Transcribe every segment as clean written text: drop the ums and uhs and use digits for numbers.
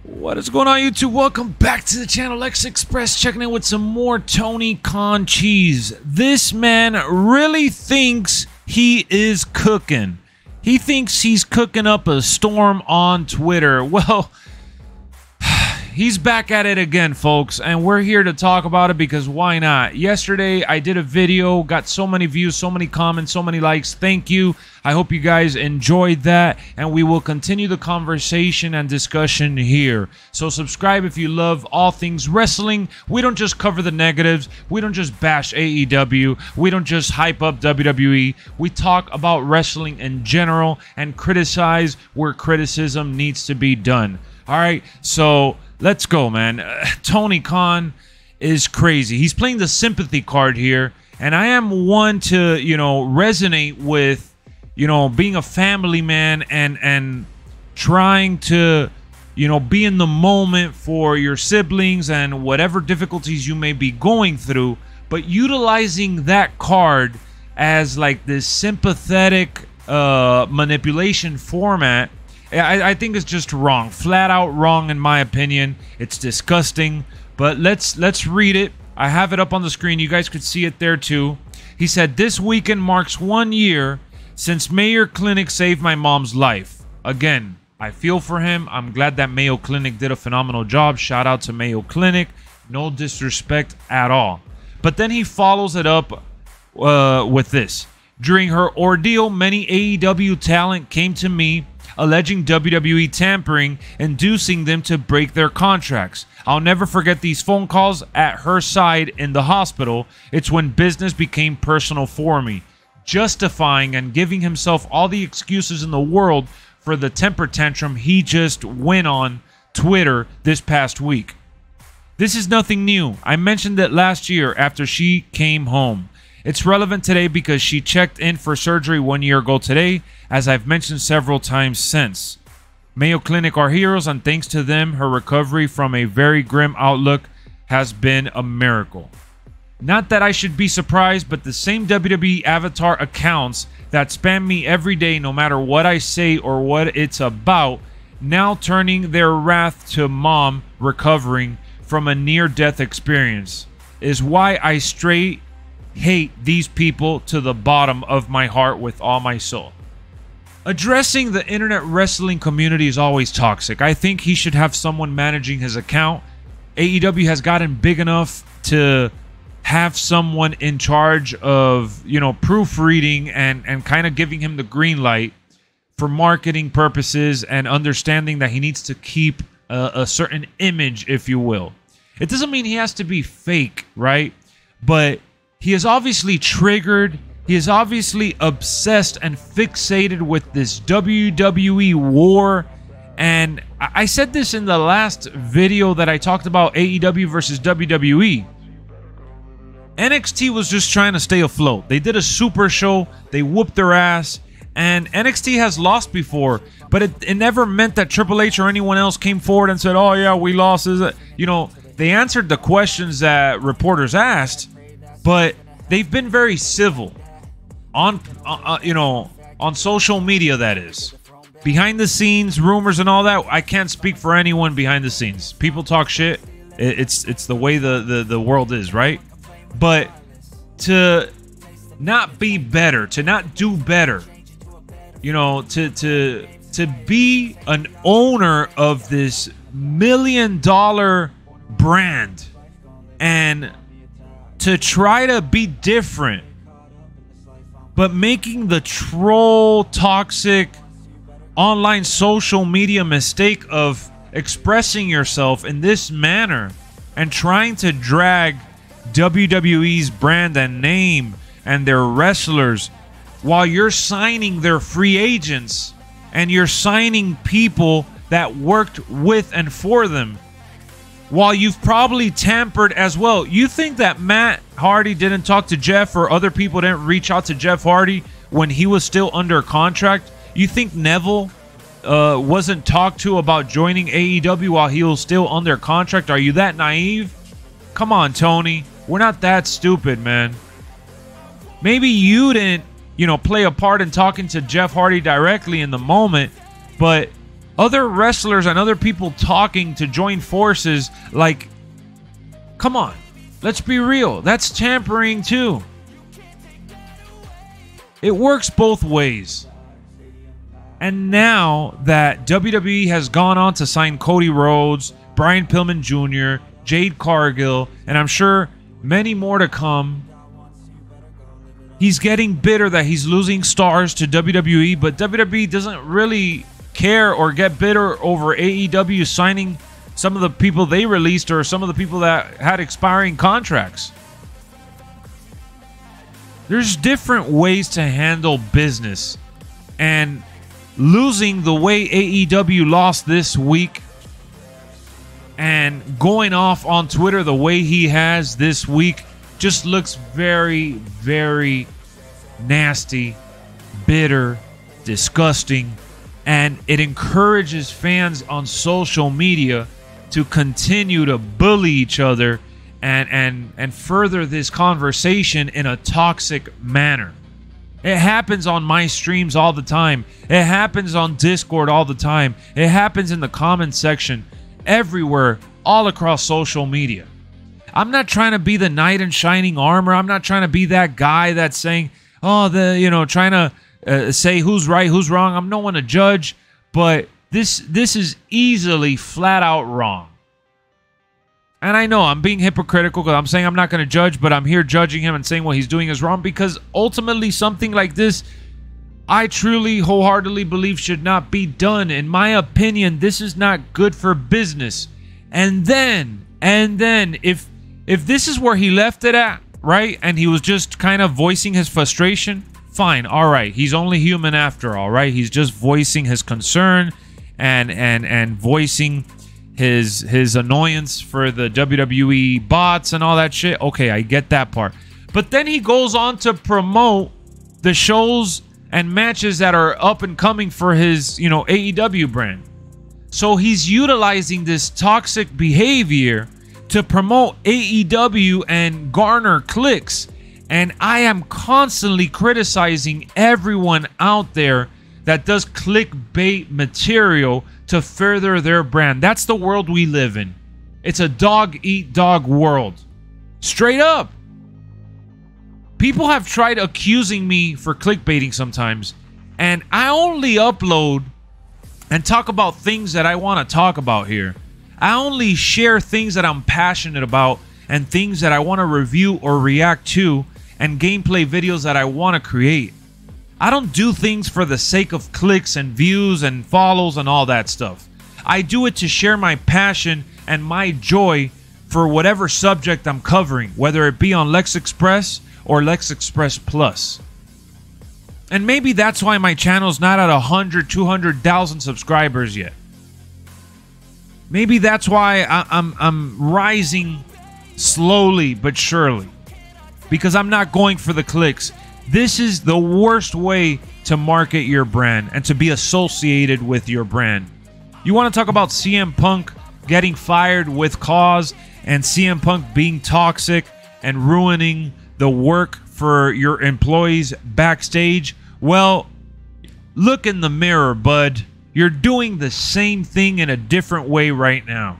What is going on, YouTube? Welcome back to the channel. LexxExpress checking in with some more Tony Khan cheese. This man really thinks he is cooking. He thinks he's cooking up a storm on Twitter. Well, he's back at it again, folks, and we're here to talk about it because why not? Yesterday, I did a video, got so many views, so many comments, so many likes. Thank you. I hope you guys enjoyed that, and we will continue the conversation and discussion here. So subscribe if you love all things wrestling. We don't just cover the negatives. We don't just bash AEW. We don't just hype up WWE. We talk about wrestling in general and criticize where criticism needs to be done. All right, so let's go, man. Tony Khan is crazy. He's playing the sympathy card here, and I am one to, resonate with, being a family man and trying to, be in the moment for your siblings and whatever difficulties you may be going through, but utilizing that card as like this sympathetic manipulation format, I think it's just wrong. Flat out wrong, in my opinion. It's disgusting. But let's read it. I have it up on the screen. You guys could see it there too. He said, "This weekend marks 1 year since Mayo Clinic saved my mom's life." Again, I feel for him. I'm glad that Mayo Clinic did a phenomenal job. Shout out to Mayo Clinic. No disrespect at all. But then he follows it up with this. "During her ordeal, many AEW talent came to me alleging WWE tampering, inducing them to break their contracts. I'll never forget these phone calls at her side in the hospital. It's when business became personal for me," justifying and giving himself all the excuses in the world for the temper tantrum he just went on Twitter this past week. "This is nothing new. I mentioned it last year after she came home. It's relevant today because she checked in for surgery 1 year ago today, as I've mentioned several times since. Mayo Clinic are heroes, and thanks to them, her recovery from a very grim outlook has been a miracle. Not that I should be surprised, but the same WWE avatar accounts that spam me every day no matter what I say or what it's about, now turning their wrath to mom recovering from a near-death experience, is why I straight hate these people to the bottom of my heart with all my soul." Addressing the internet wrestling community is always toxic. I think he should have someone managing his account. AEW has gotten big enough to have someone in charge of, proofreading and kind of giving him the green light for marketing purposes and understanding that he needs to keep a certain image, if you will. It doesn't mean he has to be fake, right? But he is obviously triggered. He is obviously obsessed and fixated with this WWE war. And I said this in the last video that I talked about AEW versus WWE. NXT was just trying to stay afloat. They did a super show. They whooped their ass. And NXT has lost before. But it never meant that Triple H or anyone else came forward and said, "Oh, yeah, we lost." They answered the questions that reporters asked. But they've been very civil on social media, that is. Behind the scenes, rumors and all that, I can't speak for anyone behind the scenes. People talk shit. It's the way the world is, right? But to not be better, to not do better, to be an owner of this $1 million brand and to try to be different, but making the troll, toxic, online social media mistake of expressing yourself in this manner and trying to drag WWE's brand and name and their wrestlers while you're signing their free agents and you're signing people that worked with and for them, while you've probably tampered as well. You think that Matt Hardy didn't talk to Jeff, or other people didn't reach out to Jeff Hardy when he was still under contract? You think Neville wasn't talked to about joining AEW while he was still under contract? Are you that naive? Come on, Tony. We're not that stupid, man. Maybe you didn't, play a part in talking to Jeff Hardy directly in the moment, but other wrestlers and other people talking to join forces. Like, come on, let's be real. That's tampering too. It works both ways. And now that WWE has gone on to sign Cody Rhodes, Brian Pillman Jr., Jade Cargill, and I'm sure many more to come, he's getting bitter that he's losing stars to WWE, but WWE doesn't really care or get bitter over AEW signing some of the people they released or some of the people that had expiring contracts. There's different ways to handle business, and losing the way AEW lost this week and going off on Twitter the way he has this week just looks very, very nasty, bitter, disgusting, and it encourages fans on social media to continue to bully each other and further this conversation in a toxic manner. It happens on my streams all the time. It happens on Discord all the time. It happens in the comment section, everywhere, all across social media. I'm not trying to be the knight in shining armor. I'm not trying to be that guy that's saying, trying to say who's right, who's wrong. I'm no one to judge, but this is easily flat out wrong. And I know I'm being hypocritical because I'm saying I'm not going to judge, but I'm here judging him and saying what he's doing is wrong, because ultimately something like this, I truly, wholeheartedly believe should not be done. In my opinion, this is not good for business. And then, if this is where he left it at, right, and he was just kind of voicing his frustration, fine, all right. He's only human after all, right? He's just voicing his concern and voicing his annoyance for the WWE bots and all that shit. Okay, I get that part. But then he goes on to promote the shows and matches that are up and coming for his, AEW brand. So he's utilizing this toxic behavior to promote AEW and garner clicks. And I am constantly criticizing everyone out there that does clickbait material to further their brand. That's the world we live in. It's a dog-eat-dog world. Straight up. People have tried accusing me for clickbaiting sometimes, and I only upload and talk about things that I want to talk about here. I only share things that I'm passionate about and things that I want to review or react to, and gameplay videos that I want to create. I don't do things for the sake of clicks and views and follows and all that stuff. I do it to share my passion and my joy for whatever subject I'm covering, whether it be on LexxExpress or LexxExpress Plus. And maybe that's why my channel's not at 100, 200,000 subscribers yet. Maybe that's why I'm rising slowly but surely, because I'm not going for the clicks. This is the worst way to market your brand and to be associated with your brand. You want to talk about CM Punk getting fired with cause and CM Punk being toxic and ruining the work for your employees backstage? Well, look in the mirror, bud. You're doing the same thing in a different way right now.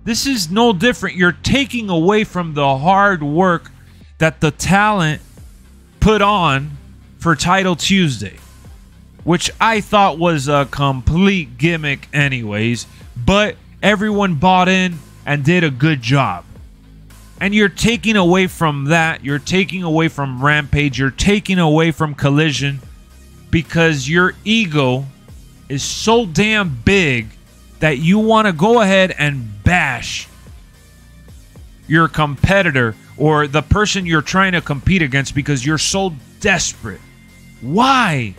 This is no different. You're taking away from the hard work that the talent put on for Title Tuesday, which I thought was a complete gimmick anyways, but everyone bought in and did a good job. And you're taking away from that. You're taking away from Rampage. You're taking away from Collision because your ego is so damn big that you want to go ahead and bash your competitor or the person you're trying to compete against because you're so desperate. Why?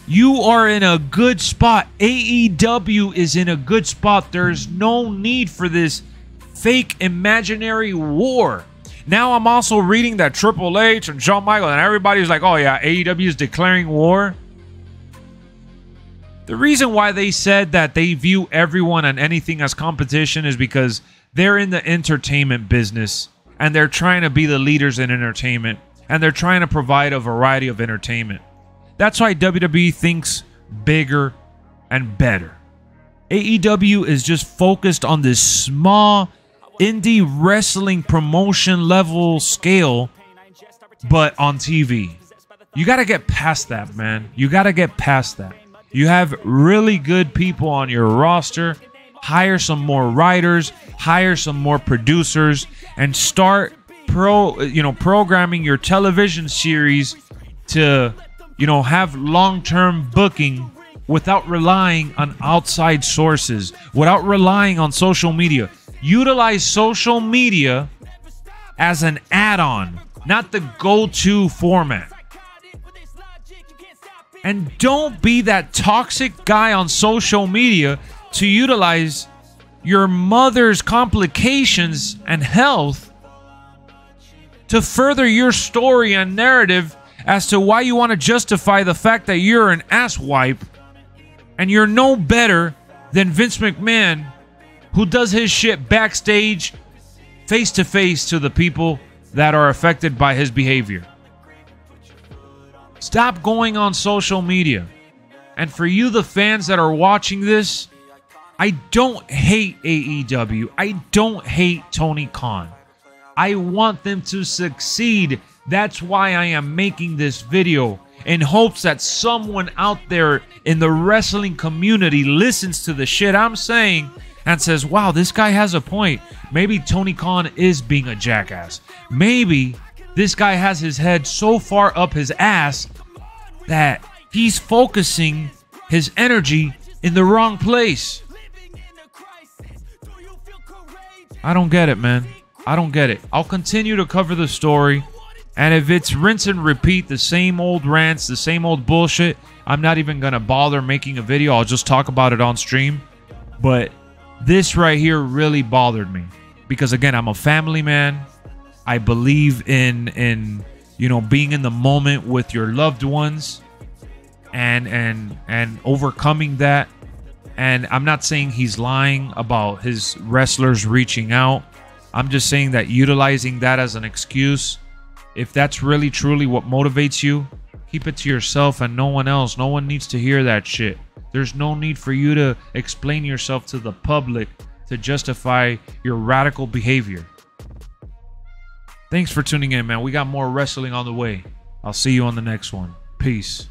You are in a good spot. AEW is in a good spot. There's no need for this fake imaginary war. Now I'm also reading that Triple H and Shawn Michaels and everybody's like, oh yeah, AEW is declaring war. The reason why they said that they view everyone and anything as competition is because they're in the entertainment business and they're trying to be the leaders in entertainment and they're trying to provide a variety of entertainment. That's why WWE thinks bigger, and better. AEW is just focused on this small indie wrestling promotion level scale, but on TV. You got to get past that, man. You got to get past that. You have really good people on your roster. Hire some more writers, hire some more producers, and start programming your television series to, have long-term booking without relying on outside sources, without relying on social media. Utilize social media as an add-on, not the go-to format. And don't be that toxic guy on social media to utilize your mother's complications and health to further your story and narrative as to why you want to justify the fact that you're an asswipe and you're no better than Vince McMahon, who does his shit backstage, face to face to the people that are affected by his behavior. Stop going on social media. And for you, the fans that are watching this, I don't hate AEW. I don't hate Tony Khan. I want them to succeed. That's why I am making this video, in hopes that someone out there in the wrestling community listens to the shit I'm saying and says, wow, this guy has a point. Maybe Tony Khan is being a jackass. Maybe this guy has his head so far up his ass that he's focusing his energy in the wrong place. I don't get it, man. I don't get it. I'll continue to cover the story. And if it's rinse and repeat, the same old rants, the same old bullshit, I'm not even going to bother making a video. I'll just talk about it on stream. But this right here really bothered me. Because, again, I'm a family man. I believe in being in the moment with your loved ones and overcoming that. And I'm not saying he's lying about his wrestlers reaching out. I'm just saying that utilizing that as an excuse, if that's really truly what motivates you, keep it to yourself and no one else. No one needs to hear that shit. There's no need for you to explain yourself to the public to justify your radical behavior. Thanks for tuning in, man. We got more wrestling on the way. I'll see you on the next one. Peace.